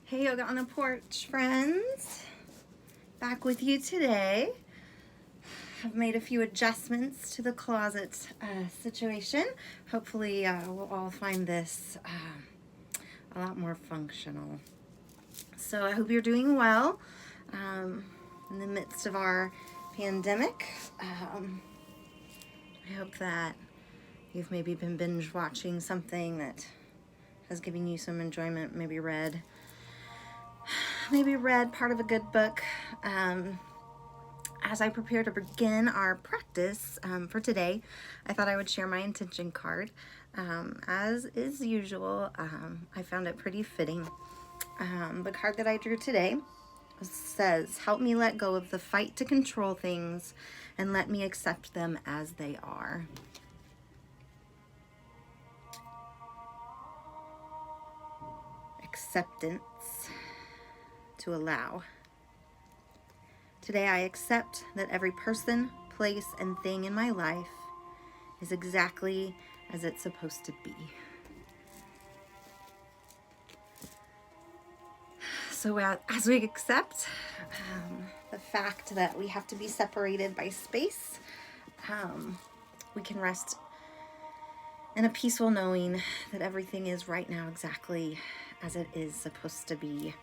Hey, Yoga on the Porch friends. Back with you today. I've made a few adjustments to the closet situation. Hopefully we'll all find this a lot more functional. So I hope you're doing well in the midst of our pandemic. I hope that you've maybe been binge watching something that has given you some enjoyment, maybe read part of a good book. As I prepare to begin our practice for today, I thought I would share my intention card. As is usual, I found it pretty fitting. The card that I drew today says, "Help me let go of the fight to control things and let me accept them as they are." Acceptance, to allow. Today I accept that every person, place, and thing in my life is exactly as it's supposed to be. So as we accept the fact that we have to be separated by space, we can rest in a peaceful knowing that everything is right now exactly as it is supposed to be.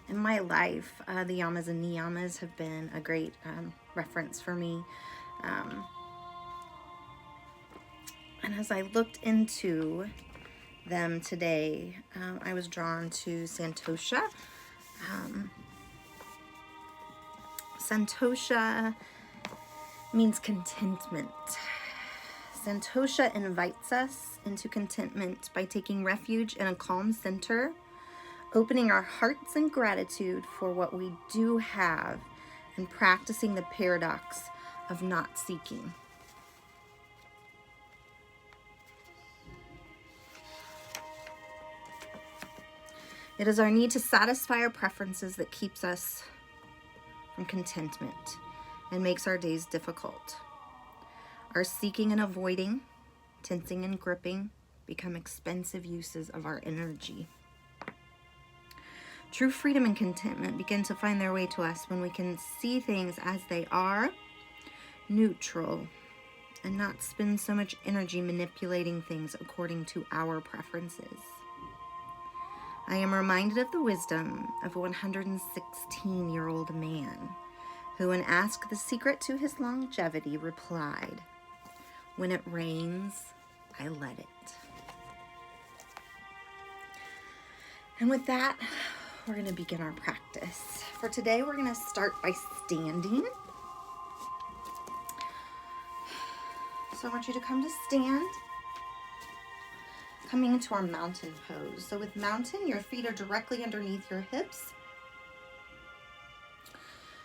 In my life, the yamas and niyamas have been a great reference for me. And as I looked into them today, I was drawn to Santosha. Santosha means contentment. Santosha invites us into contentment by taking refuge in a calm center, opening our hearts in gratitude for what we do have, and practicing the paradox of not seeking. It is our need to satisfy our preferences that keeps us from contentment and makes our days difficult. Our seeking and avoiding, tensing and gripping, become expensive uses of our energy. True freedom and contentment begin to find their way to us when we can see things as they are, neutral, and not spend so much energy manipulating things according to our preferences. I am reminded of the wisdom of a 116-year-old man who, when asked the secret to his longevity, replied, "When it rains, I let it." And with that, we're going to begin our practice. For today, we're going to start by standing. So I want you to come to stand, coming into our mountain pose. So with mountain, your feet are directly underneath your hips.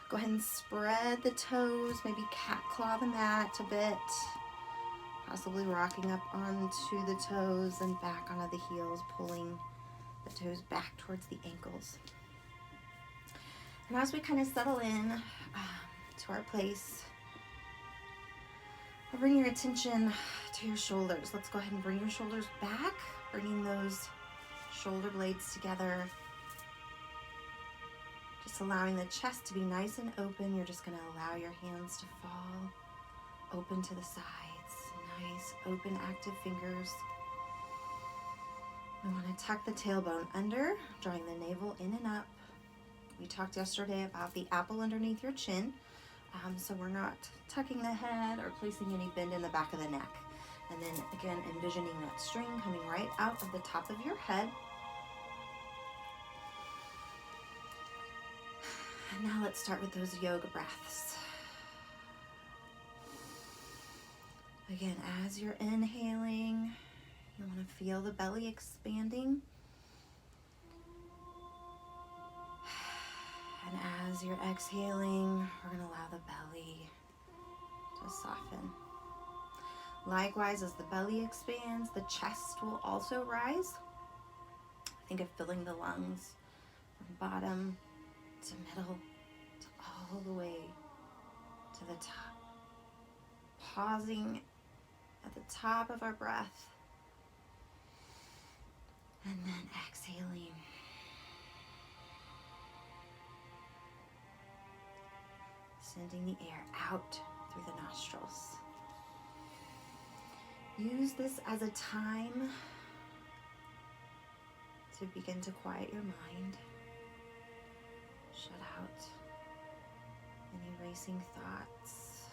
Go ahead and spread the toes, maybe cat claw the mat a bit, possibly rocking up onto the toes and back onto the heels, pulling the toes back towards the ankles. And as we kind of settle in to our place, I'll bring your attention to your shoulders. Let's go ahead and bring your shoulders back, bringing those shoulder blades together. Just allowing the chest to be nice and open. You're just going to allow your hands to fall open to the sides. Nice, open, active fingers. We want to tuck the tailbone under, drawing the navel in and up. We talked yesterday about the apple underneath your chin. So we're not tucking the head or placing any bend in the back of the neck. And then again, envisioning that string coming right out of the top of your head. And now let's start with those yoga breaths. Again, as you're inhaling, you want to feel the belly expanding. And as you're exhaling, we're going to allow the belly to soften. Likewise, as the belly expands, the chest will also rise. Think of filling the lungs from bottom to middle to all the way to the top. Pausing at the top of our breath And then exhaling. Sending the air out through the nostrils. Use this as a time to begin to quiet your mind. Shut out any racing thoughts.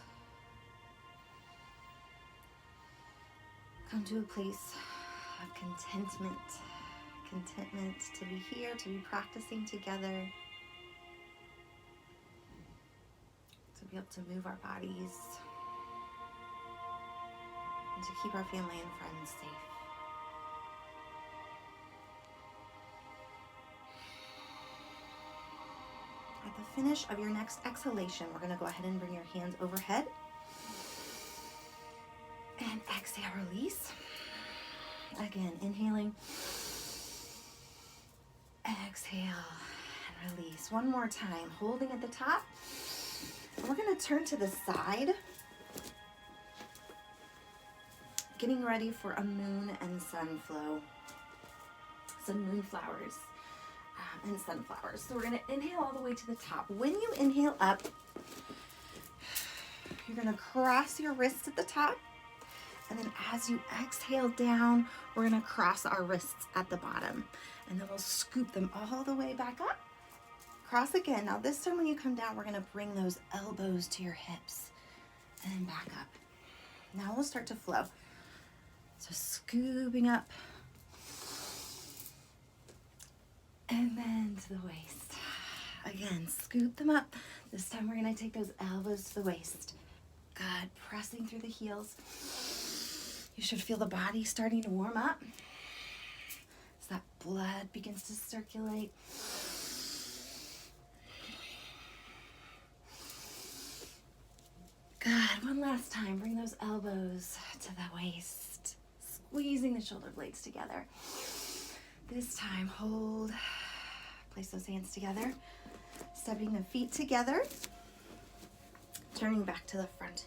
Come to a place of contentment. Contentment to be here, to be practicing together. To be able to move our bodies. And to keep our family and friends safe. At the finish of your next exhalation, we're going to go ahead and bring your hands overhead. And exhale, release. Again, inhaling. Exhale and release. One more time, holding at the top. We're going to turn to the side. Getting ready for a moon and sun flow. Some moonflowers and sunflowers. So we're going to inhale all the way to the top. When you inhale up, you're going to cross your wrists at the top. And then as you exhale down, we're going to cross our wrists at the bottom. And then we'll scoop them all the way back up. Cross again. Now this time when you come down, we're going to bring those elbows to your hips. And then back up. Now we'll start to flow. So scooping up. And then to the waist. Again, scoop them up. This time we're going to take those elbows to the waist. Good. Pressing through the heels. You should feel the body starting to warm up. As that blood begins to circulate. Good. One last time. Bring those elbows to the waist. Squeezing the shoulder blades together. This time, hold. Place those hands together. Stepping the feet together. Turning back to the front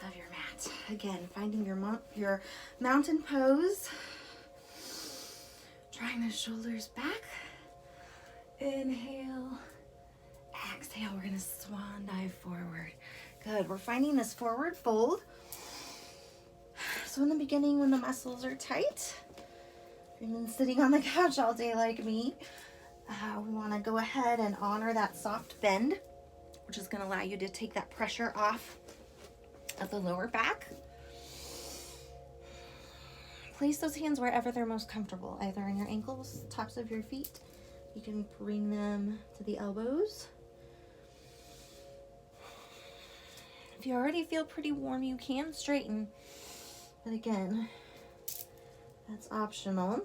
of your mat. Again, finding your mountain pose. Drawing the shoulders back. Inhale. Exhale. We're going to swan dive forward. Good. We're finding this forward fold. So in the beginning, when the muscles are tight, if you've been sitting on the couch all day like me, we want to go ahead and honor that soft bend, which is going to allow you to take that pressure off of the lower back. Place those hands wherever they're most comfortable, either on your ankles, tops of your feet. You can bring them to the elbows. If you already feel pretty warm, you can straighten. But again, that's optional.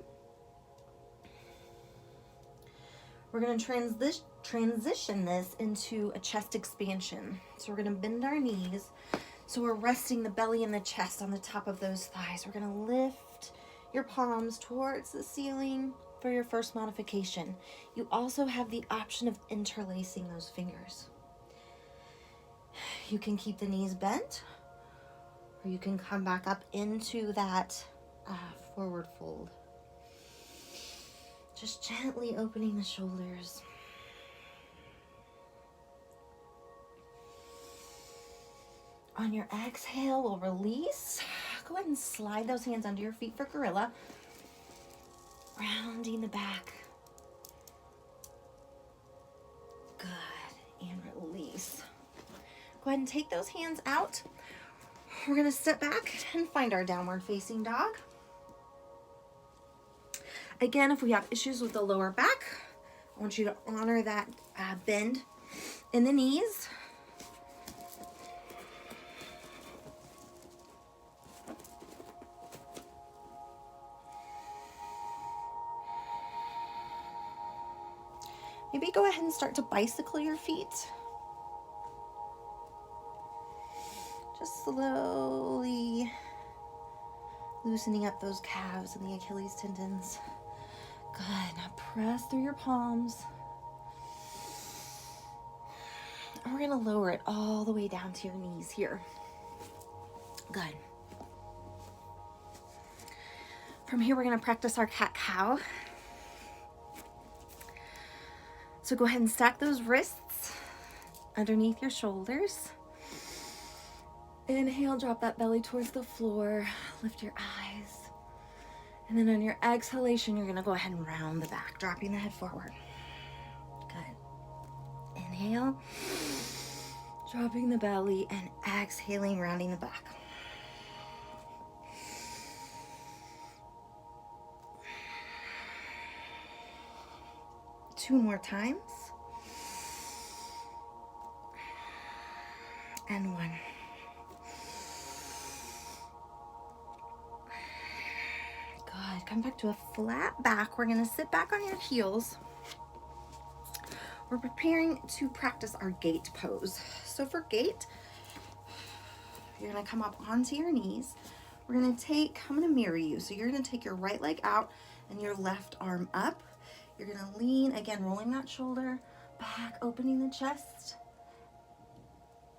We're going to transition this into a chest expansion. So we're going to bend our knees. So we're resting the belly and the chest on the top of those thighs. We're going to lift your palms towards the ceiling for your first modification. You also have the option of interlacing those fingers. You can keep the knees bent, or you can come back up into that forward fold. Just gently opening the shoulders. On your exhale, we'll release. Go ahead and slide those hands under your feet for gorilla. Rounding the back. Good. And release. Go ahead and take those hands out. We're going to step back and find our downward facing dog. Again, if we have issues with the lower back, I want you to honor that bend in the knees. Maybe go ahead and start to bicycle your feet. Just slowly loosening up those calves and the Achilles tendons. Good. Now press through your palms. And we're going to lower it all the way down to your knees here. Good. From here, we're gonna practice our cat-cow. So go ahead and stack those wrists underneath your shoulders. Inhale, drop that belly towards the floor, lift your eyes. And then on your exhalation, you're gonna go ahead and round the back, dropping the head forward. Good. Inhale, dropping the belly, and exhaling, rounding the back. Two more times. And one. Good. Come back to a flat back. We're going to sit back on your heels. We're preparing to practice our gate pose. So for gate, you're going to come up onto your knees. We're going to take, I'm going to mirror you. So you're going to take your right leg out and your left arm up. You're going to lean, again, rolling that shoulder back, opening the chest.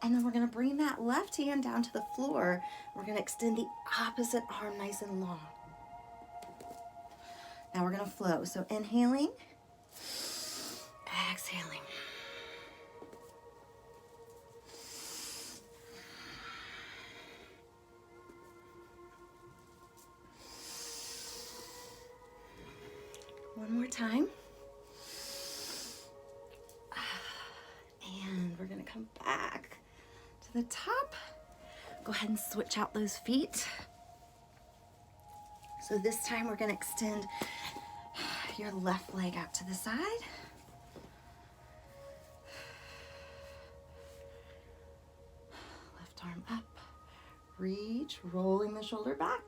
And then we're going to bring that left hand down to the floor. We're going to extend the opposite arm nice and long. Now we're going to flow. So inhaling, exhaling. One more time. And we're going to come back to the top. Go ahead and switch out those feet. So this time we're going to extend your left leg out to the side. Left arm up. Reach, rolling the shoulder back,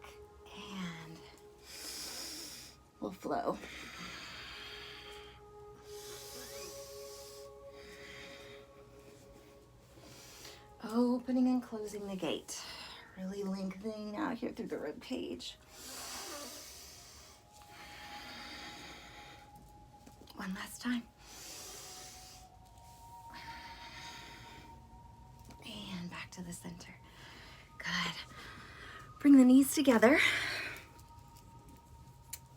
and we'll flow. Opening and closing the gate. Really lengthening out here through the rib cage. One last time. And back to the center. Good. Bring the knees together.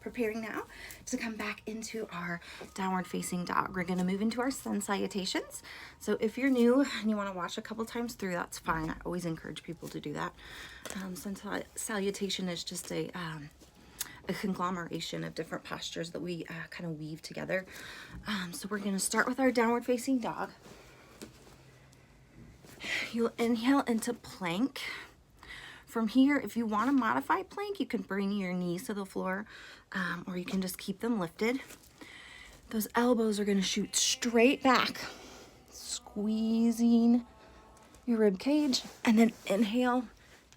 Preparing now to come back into our downward facing dog. We're going to move into our sun salutations. So if you're new and you want to watch a couple times through, that's fine. I always encourage people to do that. Sun salutation is just a conglomeration of different postures that we kind of weave together. So we're going to start with our downward facing dog. You'll inhale into plank. From here, if you want to modify plank, you can bring your knees to the floor, or you can just keep them lifted. Those elbows are going to shoot straight back, squeezing your rib cage, and then inhale,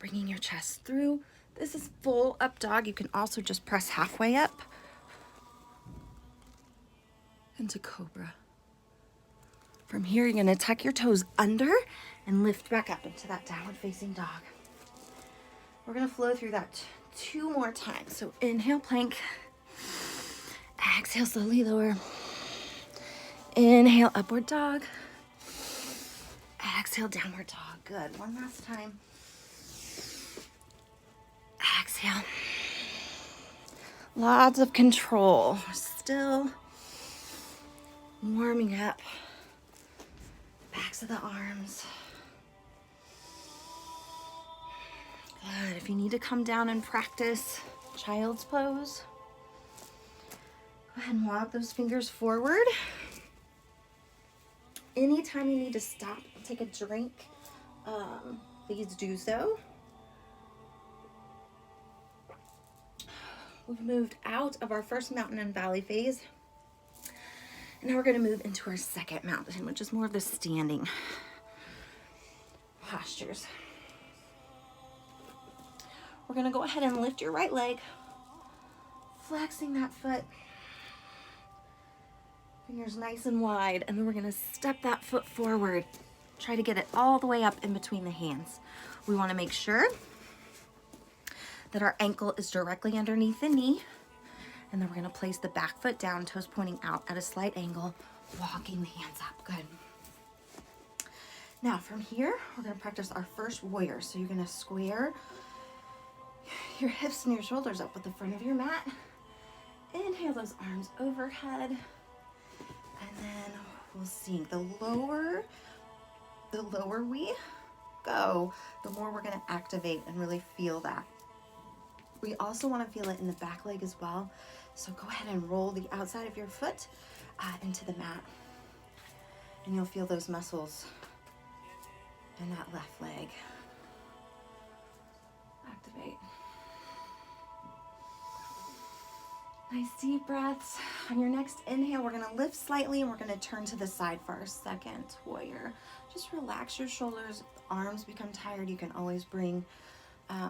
bringing your chest through. This is full up dog. You can also just press halfway up into cobra. From here, you're going to tuck your toes under and lift back up into that downward facing dog. We're going to flow through that two more times. So inhale, plank. Exhale, slowly lower. Inhale, upward dog. Exhale, downward dog. Good. One last time. Exhale. Lots of control. We're still warming up. Backs of the arms. Good. If you need to come down and practice child's pose, go ahead and walk those fingers forward. Anytime you need to stop, take a drink, please do so. We've moved out of our first mountain and valley phase. And now we're going to move into our second mountain, which is more of the standing postures. We're going to go ahead and lift your right leg, flexing that foot. Fingers nice and wide, and then we're going to step that foot forward. Try to get it all the way up in between the hands. We want to make sure that our ankle is directly underneath the knee, and then we're going to place the back foot down, toes pointing out at a slight angle, walking the hands up. Good. Now from here, we're going to practice our first warrior. So you're going to square your hips and your shoulders up with the front of your mat. Inhale those arms overhead. And then we'll sink. The lower we go, the more we're going to activate and really feel that. We also want to feel it in the back leg as well. So go ahead and roll the outside of your foot into the mat. And you'll feel those muscles in that left leg. Activate. Nice deep breaths. On your next inhale, we're gonna lift slightly and we're gonna turn to the side for our second warrior. Just relax your shoulders. If the arms become tired, you can always bring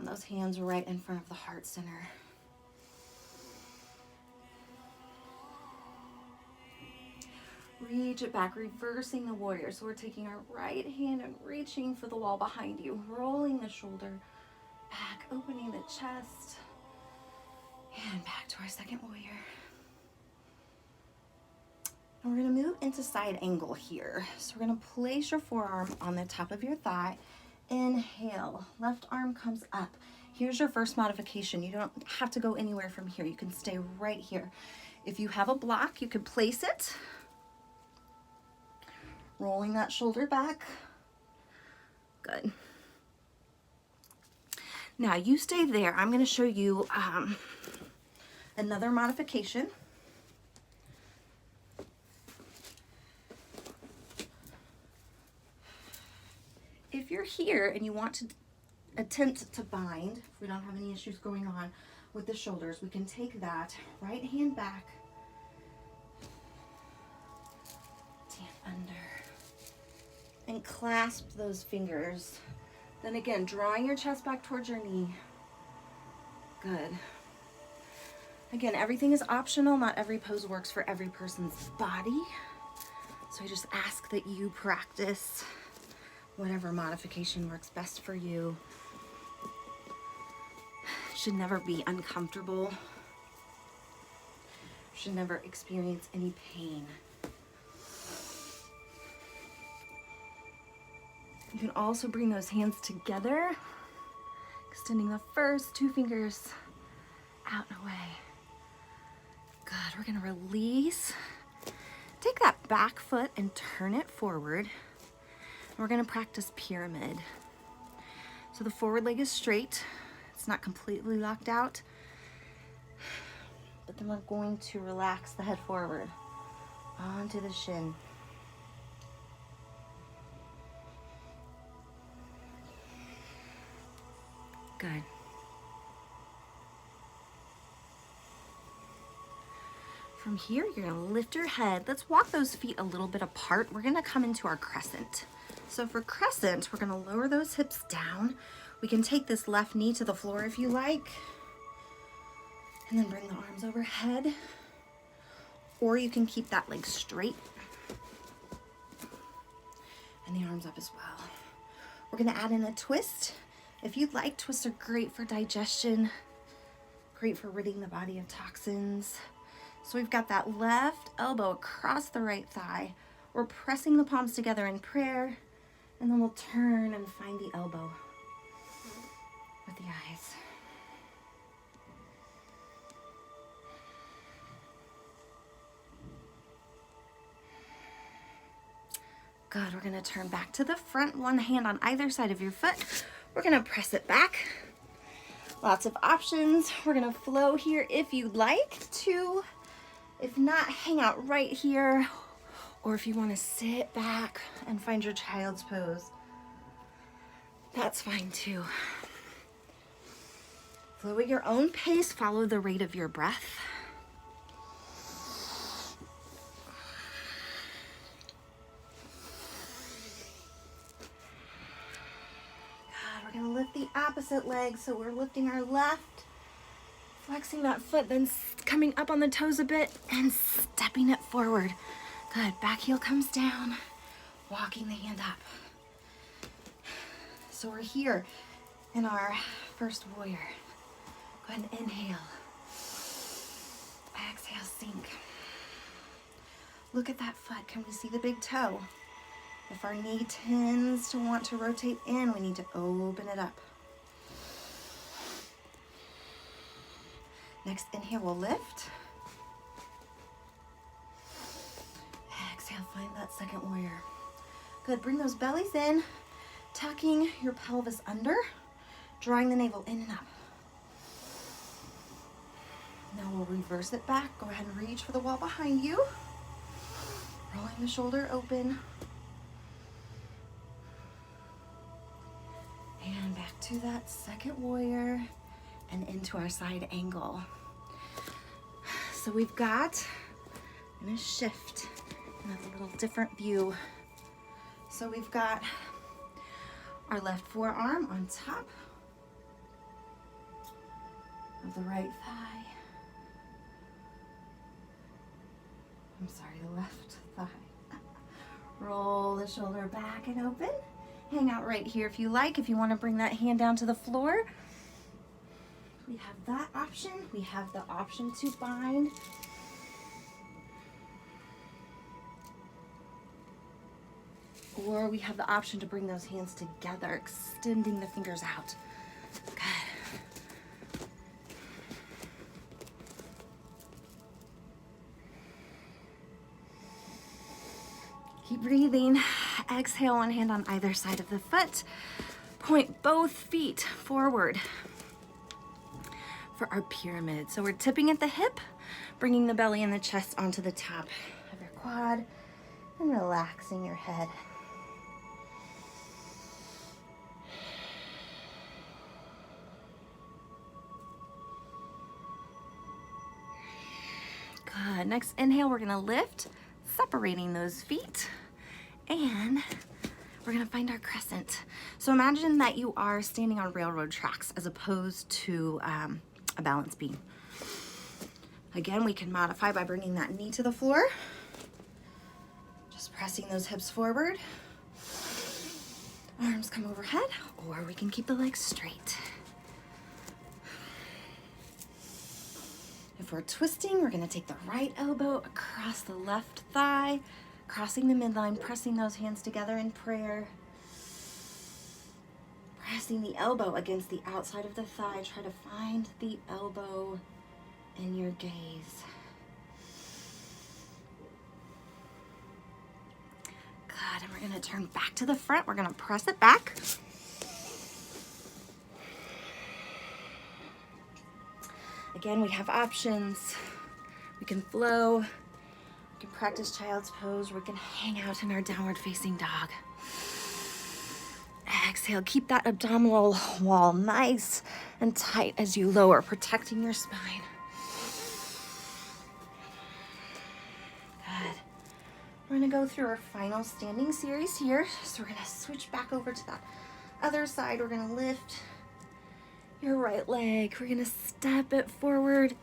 those hands right in front of the heart center. Reach it back, reversing the warrior. So we're taking our right hand and reaching for the wall behind you, rolling the shoulder back, opening the chest, and back to our second warrior. And we're gonna move into side angle here. So we're gonna place your forearm on the top of your thigh. Inhale, left arm comes up. Here's your first modification. You don't have to go anywhere from here. You can stay right here. If you have a block, you can place it. Rolling that shoulder back. Good. Now you stay there. I'm going to show you another modification. If you're here and you want to attempt to bind, if we don't have any issues going on with the shoulders, we can take that right hand back, hand under, and clasp those fingers. Then again, drawing your chest back towards your knee. Good. Again, everything is optional. Not every pose works for every person's body. So I just ask that you practice whatever modification works best for you. Should never be uncomfortable. Should never experience any pain. You can also bring those hands together, extending the first two fingers out and away. Good, we're gonna release. Take that back foot and turn it forward. And we're gonna practice pyramid. So the forward leg is straight. It's not completely locked out, but then we're going to relax the head forward onto the shin. Good. From here, you're gonna lift your head. Let's walk those feet a little bit apart. We're gonna come into our crescent. So for crescent, we're gonna lower those hips down. We can take this left knee to the floor if you like, and then bring the arms overhead, or you can keep that leg straight and the arms up as well. We're gonna add in a twist. If you'd like, twists are great for digestion, great for ridding the body of toxins. So we've got that left elbow across the right thigh. We're pressing the palms together in prayer, and then we'll turn and find the elbow with the eyes. Good, we're gonna turn back to the front, one hand on either side of your foot. We're gonna press it back. Lots of options. We're gonna flow here if you'd like to. If not, hang out right here. Or if you wanna sit back and find your child's pose, that's fine too. Flow at your own pace, follow the rate of your breath. We're gonna lift the opposite leg, so we're lifting our left, flexing that foot, then coming up on the toes a bit and stepping it forward. Good, back heel comes down, walking the hand up. So we're here in our first warrior. Go ahead and inhale. Exhale, sink. Look at that foot. Can we see the big toe? If our knee tends to want to rotate in, we need to open it up. Next inhale, we'll lift. Exhale, find that second warrior. Good, bring those bellies in, tucking your pelvis under, drawing the navel in and up. Now we'll reverse it back. Go ahead and reach for the wall behind you. Rolling the shoulder open. And back to that second warrior and into our side angle. So we've got, I'm gonna shift and have a little different view. So we've got our left forearm on top of the right thigh. I'm sorry, the left thigh. Roll the shoulder back and open. Hang out right here if you like. If you want to bring that hand down to the floor, we have that option. We have the option to bind. Or we have the option to bring those hands together, extending the fingers out. Good. Keep breathing. Exhale, one hand on either side of the foot. Point both feet forward for our pyramid. So we're tipping at the hip, bringing the belly and the chest onto the top of your quad, and relaxing your head. Good. Next inhale, we're gonna lift, separating those feet, and we're gonna find our crescent. So imagine that you are standing on railroad tracks as opposed to a balance beam. Again, we can modify by bringing that knee to the floor, just pressing those hips forward. Arms come overhead, or we can keep the legs straight. If we're twisting, we're gonna take the right elbow across the left thigh, crossing the midline, pressing those hands together in prayer. Pressing the elbow against the outside of the thigh. Try to find the elbow in your gaze. Good, and we're gonna turn back to the front. We're gonna press it back. Again, we have options. We can flow, we can practice child's pose, we can hang out in our downward facing dog. Exhale, keep that abdominal wall nice and tight as you lower, protecting your spine. Good. We're gonna go through our final standing series here. So we're gonna switch back over to that other side. We're gonna lift your right leg. We're gonna step it forward.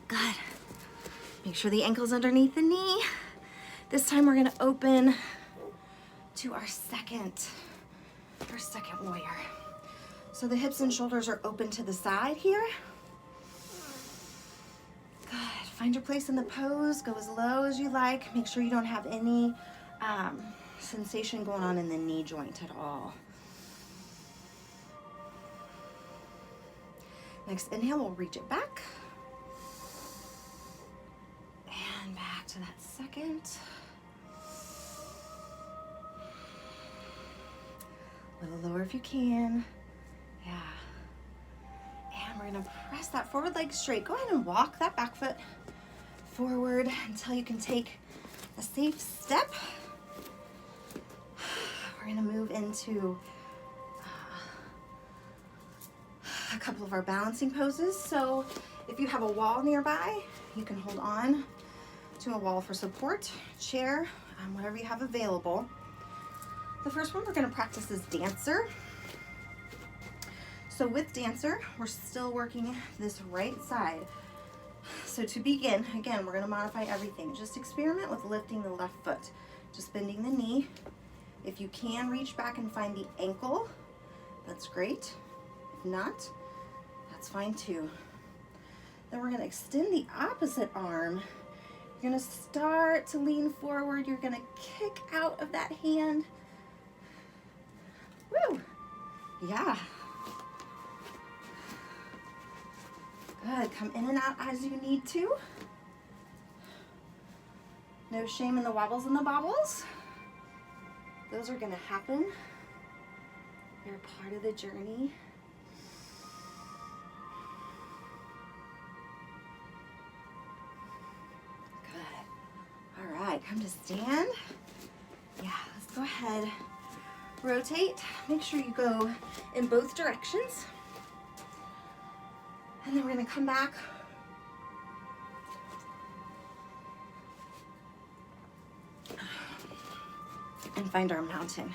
Good. Make sure the ankle's underneath the knee. This time we're gonna open to our second warrior. So the hips and shoulders are open to the side here. Good. Find your place in the pose. Go as low as you like. Make sure you don't have any sensation going on in the knee joint at all. Next inhale, we'll reach it back. And back to that second. A little lower if you can. Yeah. And we're gonna press that forward leg straight. Go ahead and walk that back foot forward until you can take a safe step. We're gonna move into a couple of our balancing poses. So if you have a wall nearby, you can hold on to a wall for support, chair, whatever you have available. The first one we're going to practice is dancer. So with dancer, we're still working this right side. So to begin, again, we're going to modify everything. Just experiment with lifting the left foot, just bending the knee. If you can reach back and find the ankle, that's great. If not, that's fine too. Then we're going to extend the opposite arm. You're going to start to lean forward. You're going to kick out of that hand. Woo! Yeah. Good. Come in and out as you need to. No shame in the wobbles and the bobbles. Those are going to happen. They're part of the journey. Good. All right, come to stand. Yeah, let's go ahead. Rotate. Make sure you go in both directions. And then we're going to come back. And find our mountain.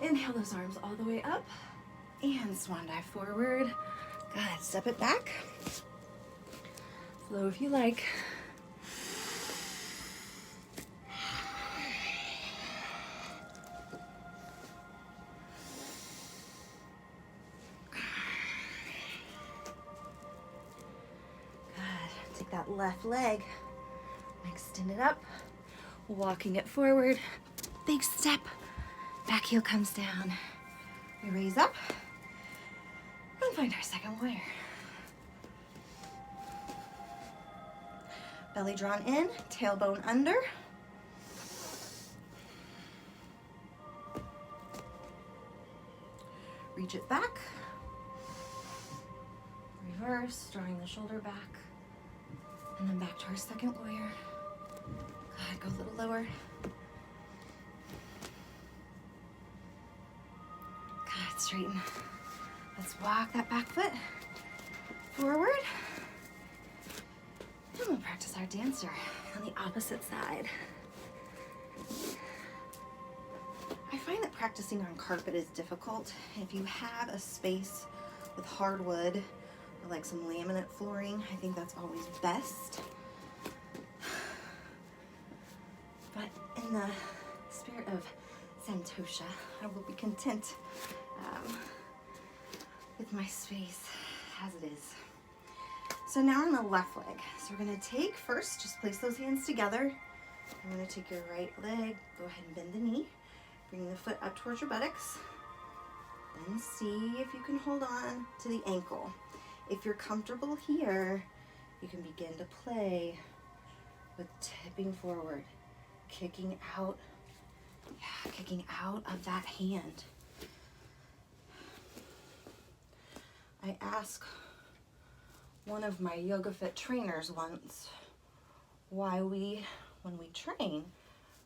Inhale those arms all the way up. And swan dive forward. Good. Step it back. Flow if you like. Take that left leg, extend it up, walking it forward, big step, back heel comes down. We raise up and find our second warrior. Belly drawn in, tailbone under. Reach it back. Reverse, drawing the shoulder back. And then back to our second warrior. Good, go a little lower. Good, straighten. Let's walk that back foot forward. And we'll practice our dancer on the opposite side. I find that practicing on carpet is difficult. If you have a space with hardwood, or like some laminate flooring, I think that's always best. But in the spirit of Santosha, I will be content with my space as it is. So now on the left leg. So we're gonna take first, just place those hands together. I'm gonna take your right leg, go ahead and bend the knee. Bring the foot up towards your buttocks. Then see if you can hold on to the ankle. If you're comfortable here, you can begin to play with tipping forward, kicking out of that hand. I asked one of my YogaFit trainers once why when we train,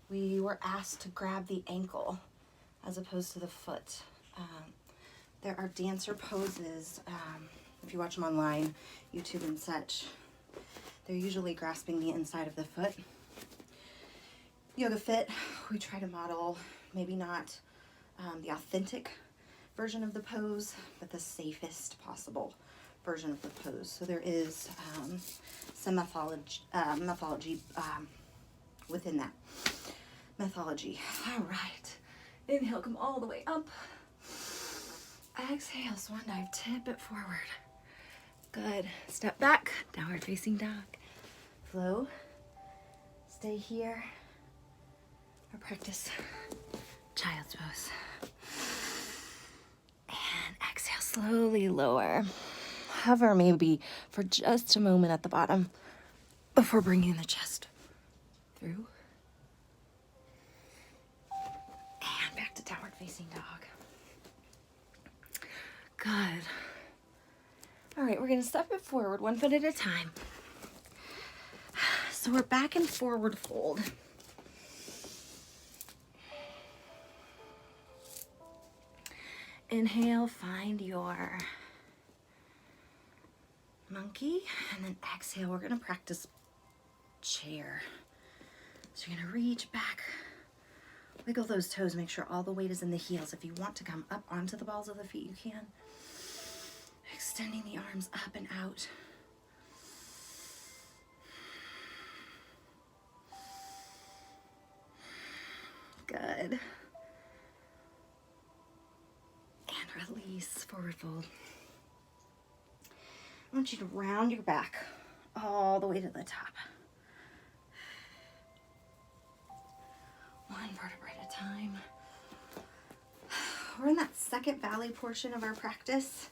we were asked to grab the ankle as opposed to the foot. There are dancer poses, if you watch them online, YouTube and such, they're usually grasping the inside of the foot. YogaFit, we try to model maybe not the authentic version of the pose, but the safest possible version of the pose. So there is some methodology within that methodology. All right, inhale, come all the way up. Exhale, swan dive, tip it forward. Good, step back, downward facing dog. Flow, stay here, or practice child's pose. And exhale, slowly lower. Hover maybe for just a moment at the bottom before bringing the chest through. And back to downward facing dog. Good. All right, we're gonna step it forward one foot at a time. So we're back in forward fold. Inhale, find your monkey, and then exhale, we're gonna practice chair. So you're gonna reach back, wiggle those toes, make sure all the weight is in the heels. If you want to come up onto the balls of the feet, you can. Extending the arms up and out. Good. And release, forward fold. I want you to round your back all the way to the top. One vertebrae at a time. We're in that second valley portion of our practice.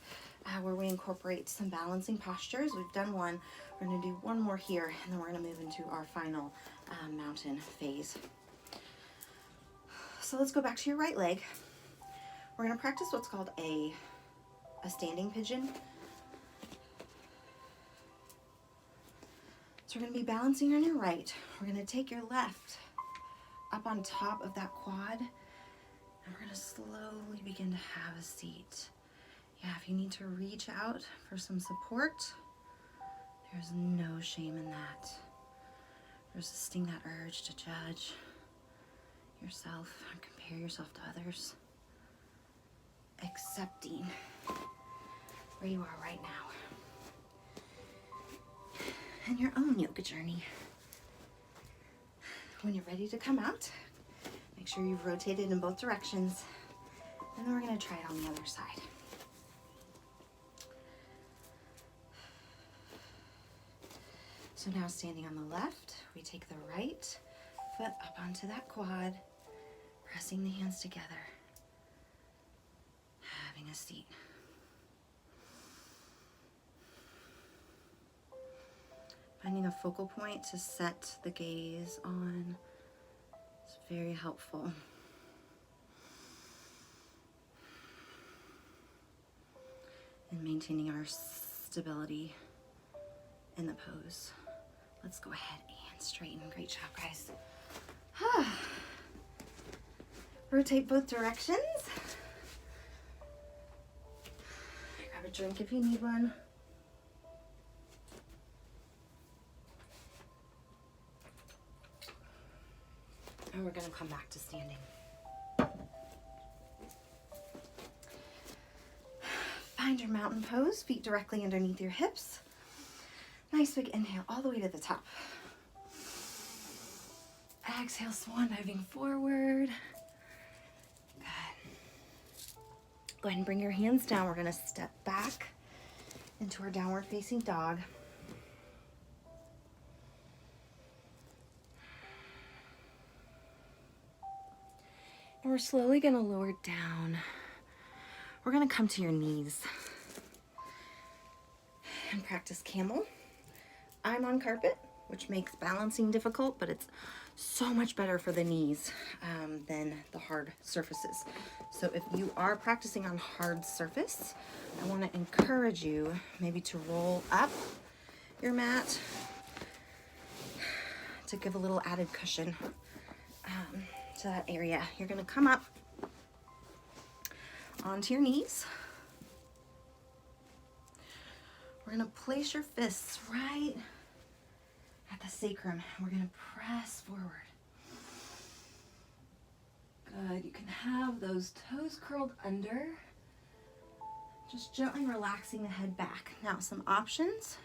where we incorporate some balancing postures. We've done one. We're going to do one more here, and then we're going to move into our final mountain phase. So let's go back to your right leg. We're going to practice what's called a standing pigeon. So we're going to be balancing on your right. We're going to take your left up on top of that quad, and we're going to slowly begin to have a seat. Yeah, if you need to reach out for some support, there's no shame in that. Resisting that urge to judge yourself or compare yourself to others. Accepting where you are right now in your own yoga journey. When you're ready to come out, make sure you've rotated in both directions, and then we're going to try it on the other side. So now standing on the left, we take the right foot up onto that quad, pressing the hands together, having a seat. Finding a focal point to set the gaze on is very helpful. And maintaining our stability in the pose. Let's go ahead and straighten. Great job, guys. Rotate both directions. Grab a drink if you need one. And we're going to come back to standing. Find your mountain pose, feet directly underneath your hips. Nice big inhale all the way to the top. Exhale, swan diving forward. Good. Go ahead and bring your hands down. We're going to step back into our downward facing dog. And we're slowly going to lower down. We're going to come to your knees and practice camel. I'm on carpet, which makes balancing difficult, but it's so much better for the knees than the hard surfaces. So if you are practicing on hard surface, I want to encourage you maybe to roll up your mat to give a little added cushion to that area. You're going to come up onto your knees. We're going to place your fists right at the sacrum. We're going to press forward. Good. You can have those toes curled under. Just gently relaxing the head back. Now, some options.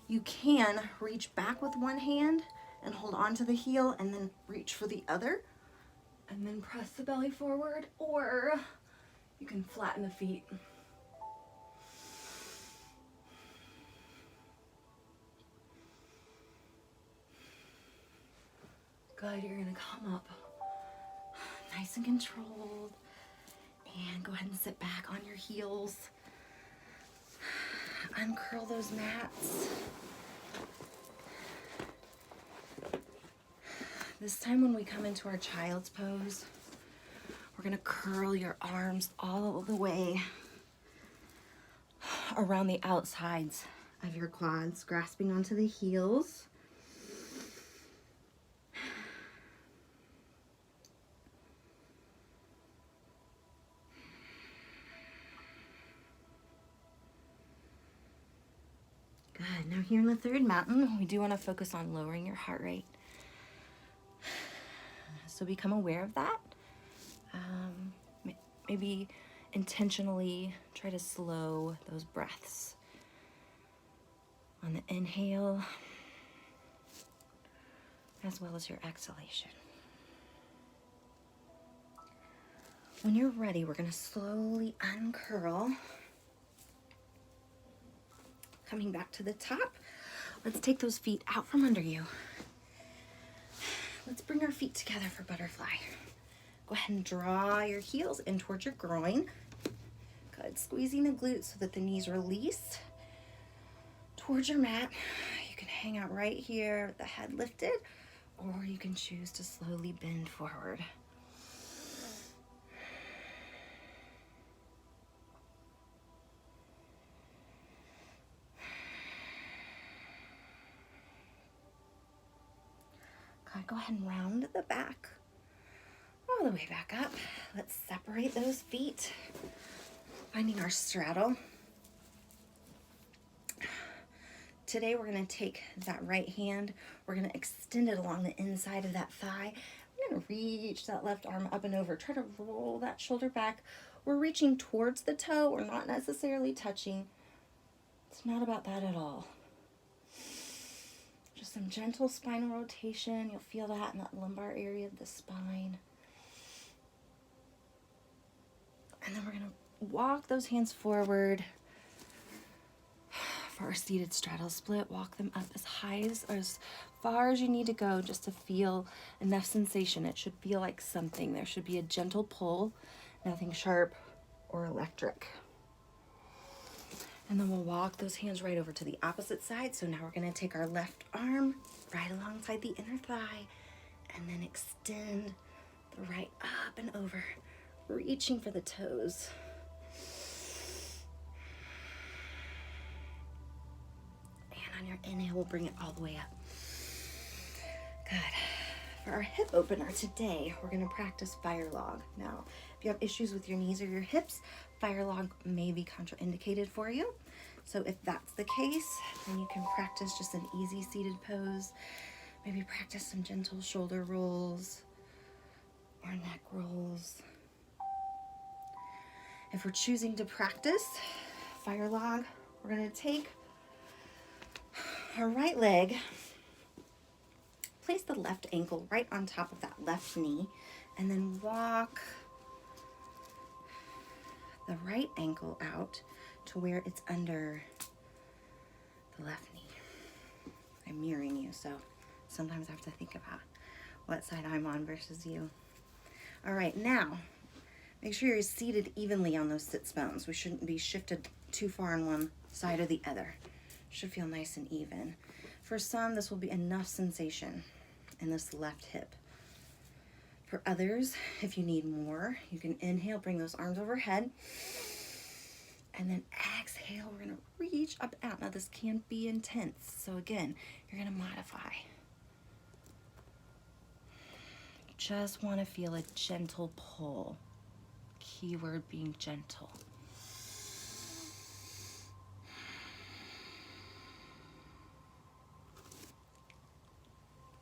You can reach back with one hand and hold on to the heel and then reach for the other and then press the belly forward, or you can flatten the feet. Good, you're gonna come up nice and controlled and go ahead and sit back on your heels. Uncurl those mats. This time when we come into our child's pose, we're gonna curl your arms all the way around the outsides of your quads, grasping onto the heels. Good. Now here in the third mountain, we do want to focus on lowering your heart rate. So become aware of that. Maybe intentionally try to slow those breaths. On the inhale, as well as your exhalation. When you're ready, we're going to slowly uncurl. Coming back to the top, let's take those feet out from under you. Let's bring our feet together for butterfly. Go ahead and draw your heels in towards your groin. Good. Squeezing the glutes so that the knees release towards your mat. You can hang out right here with the head lifted, or you can choose to slowly bend forward. Good. Go ahead and round the back all the way back up. Let's separate those feet, finding our straddle. Today we're going to take that right hand, we're going to extend it along the inside of that thigh. We're going to reach that left arm up and over. Try to roll that shoulder back. We're reaching towards the toe. We're not necessarily touching. It's not about that at all. Just some gentle spinal rotation. You'll feel that in that lumbar area of the spine. And then we're going to walk those hands forward. For our seated straddle split, walk them up as far as you need to go just to feel enough sensation. It should feel like something. There should be a gentle pull, nothing sharp or electric. And then we'll walk those hands right over to the opposite side. So now we're going to take our left arm right alongside the inner thigh and then extend the right up and over, reaching for the toes. On your inhale, we'll bring it all the way up. Good. For our hip opener today, we're going to practice fire log. Now, if you have issues with your knees or your hips, fire log may be contraindicated for you. So if that's the case, then you can practice just an easy seated pose. Maybe practice some gentle shoulder rolls or neck rolls. If we're choosing to practice fire log, we're going to take our right leg, place the left ankle right on top of that left knee, and then walk the right ankle out to where it's under the left knee. I'm mirroring you, so sometimes I have to think about what side I'm on versus you. All right, now make sure you're seated evenly on those sits bones. We shouldn't be shifted too far on one side or the other. Should feel nice and even. For some, this will be enough sensation in this left hip. For others, if you need more, you can inhale, bring those arms overhead, and then exhale, we're gonna reach up and out. Now this can be intense, so again, you're gonna modify. You just wanna feel a gentle pull. Keyword being gentle.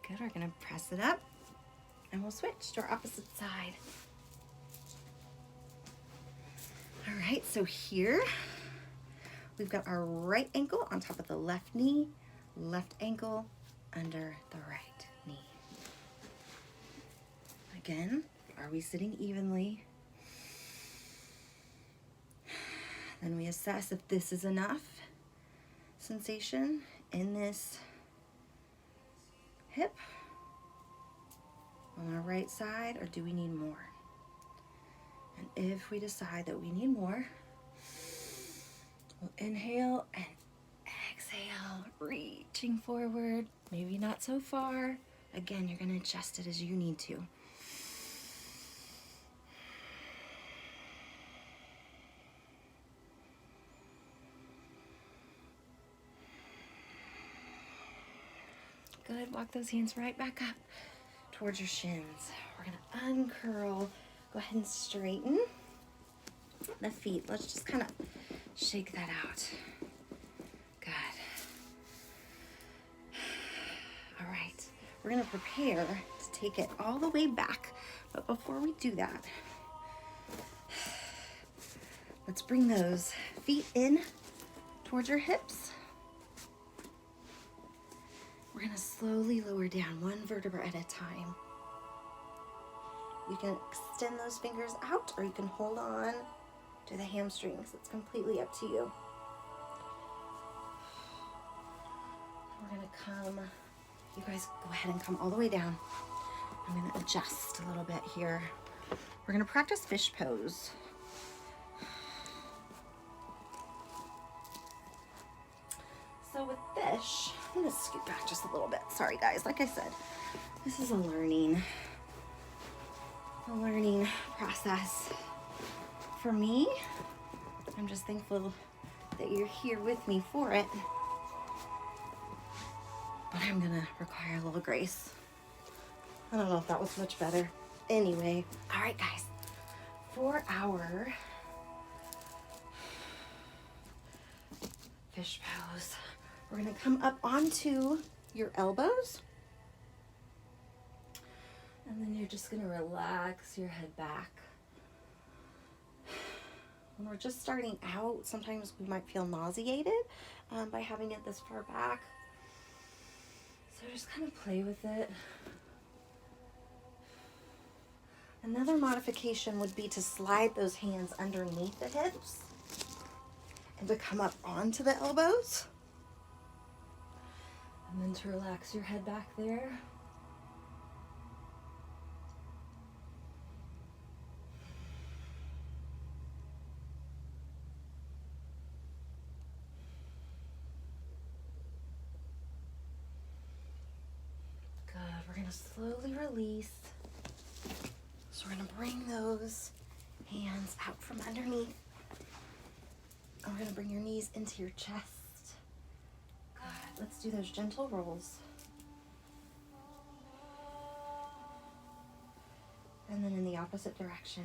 Good, we're gonna press it up and we'll switch to our opposite side. All right, so here we've got our right ankle on top of the left knee, left ankle under the right knee. Again, are we sitting evenly? Then we assess if this is enough sensation in this hip on our right side, or do we need more? And if we decide that we need more, we'll inhale and exhale, reaching forward, maybe not so far. Again, you're gonna adjust it as you need to. Good, walk those hands right back up towards your shins. We're gonna uncurl, go ahead and straighten the feet. Let's just kind of shake that out. Good. All right, we're gonna prepare to take it all the way back, but before we do that, let's bring those feet in towards your hips. We're gonna slowly lower down one vertebra at a time. You can extend those fingers out, or you can hold on to the hamstrings. It's completely up to you. We're gonna come, you guys go ahead and come all the way down. I'm gonna adjust a little bit here. We're gonna practice fish pose. I'm gonna scoot back just a little bit. Sorry guys, like I said, this is a learning process for me. I'm just thankful that you're here with me for it. But I'm gonna require a little grace. I don't know if that was much better. Anyway, all right guys, for our fish pose, we're gonna come up onto your elbows. And then you're just gonna relax your head back. When we're just starting out, sometimes we might feel nauseated by having it this far back. So just kind of play with it. Another modification would be to slide those hands underneath the hips and to come up onto the elbows. And then to relax your head back there. Good, we're gonna slowly release. So we're gonna bring those hands out from underneath. And we're gonna bring your knees into your chest. Good, let's do those gentle rolls. And then in the opposite direction.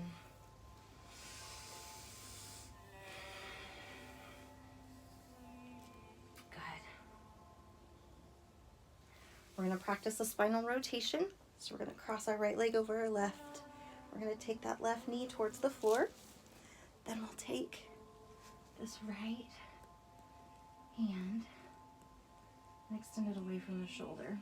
Good. We're gonna practice the spinal rotation. So we're gonna cross our right leg over our left. We're gonna take that left knee towards the floor. Then we'll take this right hand and extend it away from the shoulder.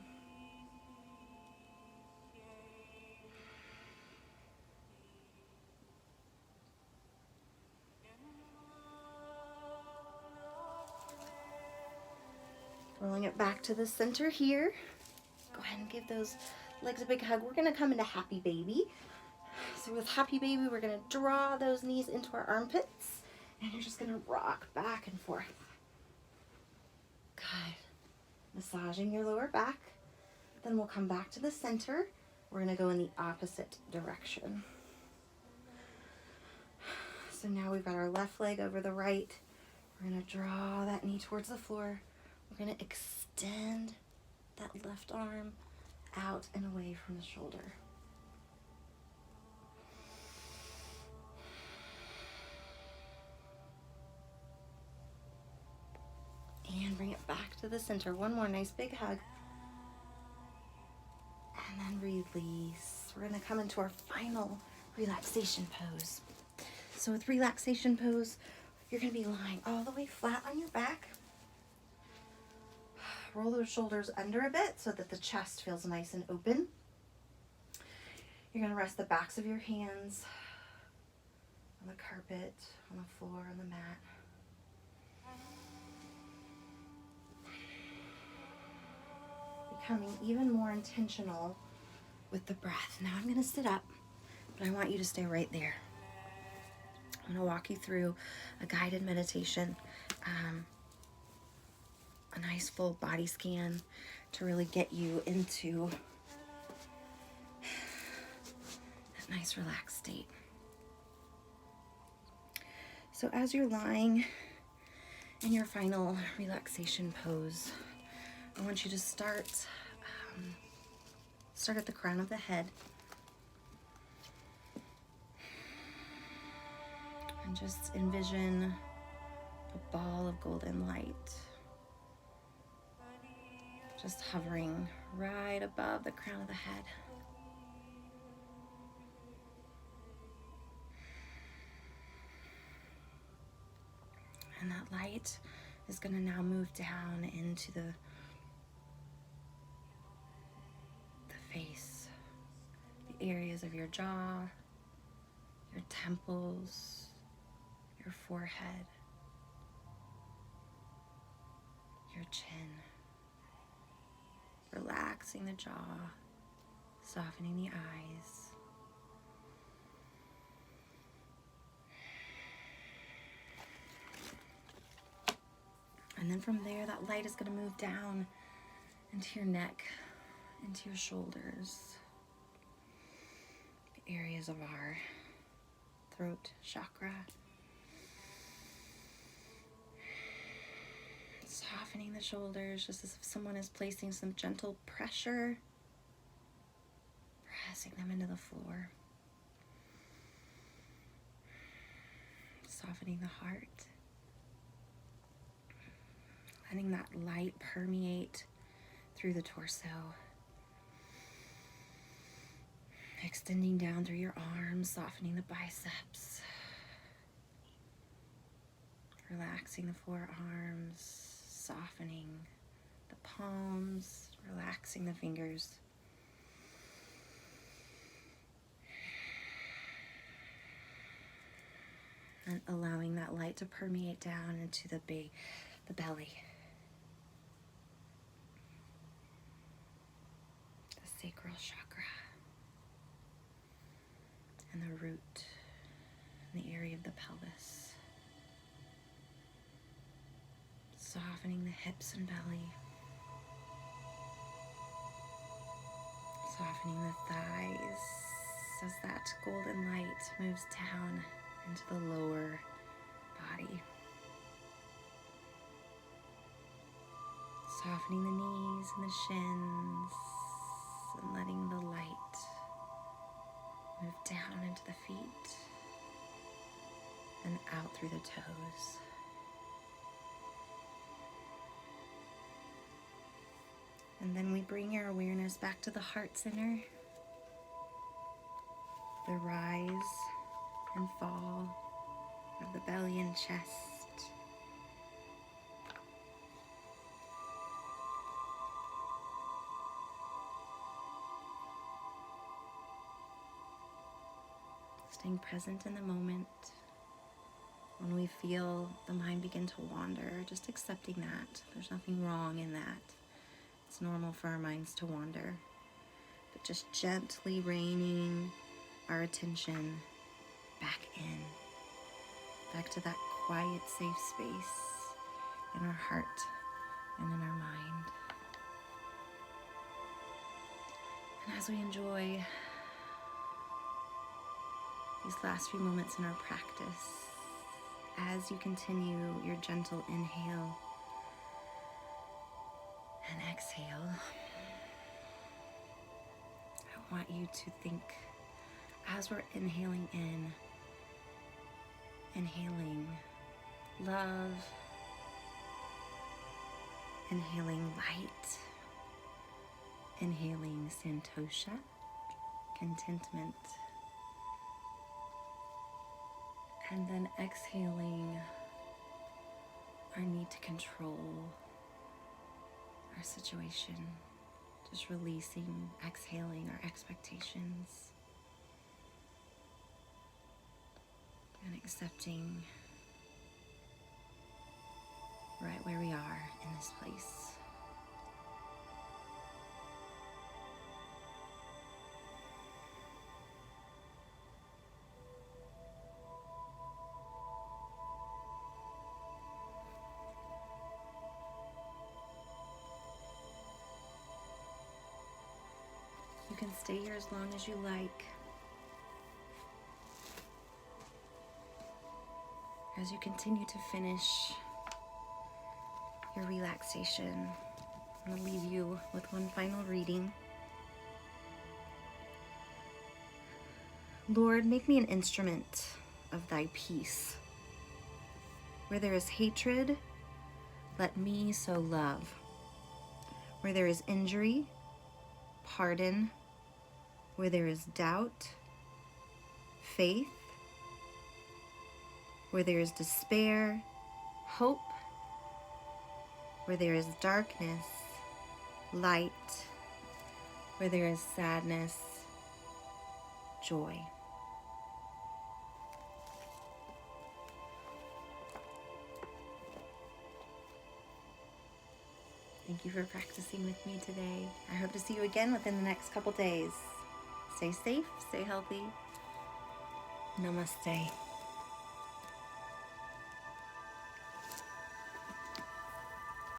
Rolling it back to the center here. Go ahead and give those legs a big hug. We're gonna come into happy baby. So with happy baby, we're gonna draw those knees into our armpits and you're just gonna rock back and forth. Good. Massaging your lower back. Then we'll come back to the center. We're gonna go in the opposite direction. So now we've got our left leg over the right. We're gonna draw that knee towards the floor. We're gonna extend that left arm out and away from the shoulder. And bring it back to the center. One more nice big hug. And then release. We're gonna come into our final relaxation pose. So with relaxation pose, you're gonna be lying all the way flat on your back. Roll those shoulders under a bit so that the chest feels nice and open. You're gonna rest the backs of your hands on the carpet, on the floor, on the mat. Becoming even more intentional with the breath. Now I'm gonna sit up, but I want you to stay right there. I'm gonna walk you through a guided meditation, a nice full body scan to really get you into that nice relaxed state. So as you're lying in your final relaxation pose, I want you to start at the crown of the head and just envision a ball of golden light just hovering right above the crown of the head. And that light is going to now move down into the face, the areas of your jaw, your temples, your forehead, your chin. Relaxing the jaw, softening the eyes. And then from there, that light is going to move down into your neck, into your shoulders, the areas of our throat chakra. Softening the shoulders, just as if someone is placing some gentle pressure, pressing them into the floor. Softening the heart, letting that light permeate through the torso, extending down through your arms, softening the biceps, relaxing the forearms, softening the palms, relaxing the fingers. And allowing that light to permeate down into the belly. The sacral chakra. And the root, and the area of the pelvis. Softening the hips and belly. Softening the thighs as that golden light moves down into the lower body. Softening the knees and the shins and letting the light move down into the feet and out through the toes. And then we bring your awareness back to the heart center, the rise and fall of the belly and chest. Staying present in the moment. When we feel the mind begin to wander, just accepting that. There's nothing wrong in that. It's normal for our minds to wander. But just gently reining our attention back in. Back to that quiet, safe space in our heart and in our mind. And as we enjoy these last few moments in our practice, as you continue your gentle inhale and exhale, I want you to think, as we're inhaling in, inhaling love, inhaling light, inhaling santosha, contentment, and then exhaling our need to control our situation, just releasing, exhaling our expectations, and accepting right where we are in this place. You can stay here as long as you like. As you continue to finish your relaxation, I'm going to leave you with one final reading. Lord, make me an instrument of thy peace. Where there is hatred, let me sow love. Where there is injury, pardon. Where there is doubt, faith. Where there is despair, hope. Where there is darkness, light. Where there is sadness, joy. Thank you for practicing with me today. I hope to see you again within the next couple days. Stay safe, stay healthy. Namaste.